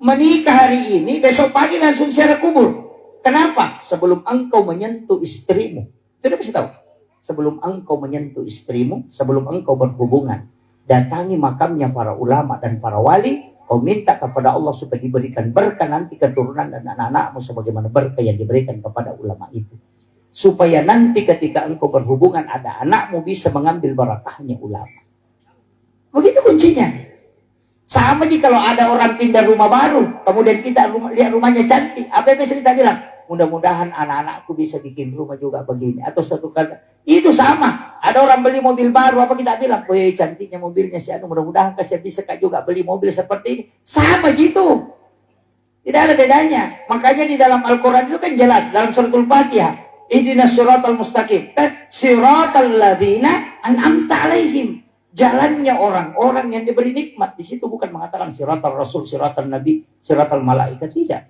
menikah hari ini, besok pagi langsung ziarah kubur. Kenapa? Sebelum engkau menyentuh istrimu. Itu dia kasih tahu. Sebelum engkau menyentuh istrimu, sebelum engkau berhubungan, datangi makamnya para ulama dan para wali. Kau minta kepada Allah supaya diberikan berkah nanti keturunan dan anak-anakmu sebagaimana berkah yang diberikan kepada ulama itu. Supaya nanti ketika engkau berhubungan ada anakmu bisa mengambil barakahnya ulama. Begitu kuncinya. Sama aja kalau ada orang pindah rumah baru, kemudian kita lihat rumahnya cantik, apa yang bisa kita bilang? Mudah-mudahan anak-anakku bisa bikin rumah juga begini. Atau satu kali, itu sama. Ada orang beli mobil baru, apa kita bilang? Wih, cantiknya mobilnya si Anu, mudah-mudahan kasih bisa juga beli mobil seperti ini. Sama gitu. Tidak ada bedanya. Makanya di dalam Al-Quran itu kan jelas, dalam suratul Fatihah, ihdinas siratal mustaqim, siratal ladzina an'amta alaihim. Jalannya orang-orang yang diberi nikmat. Di situ bukan mengatakan siratal rasul, siratal nabi, siratal malaikat. Tidak.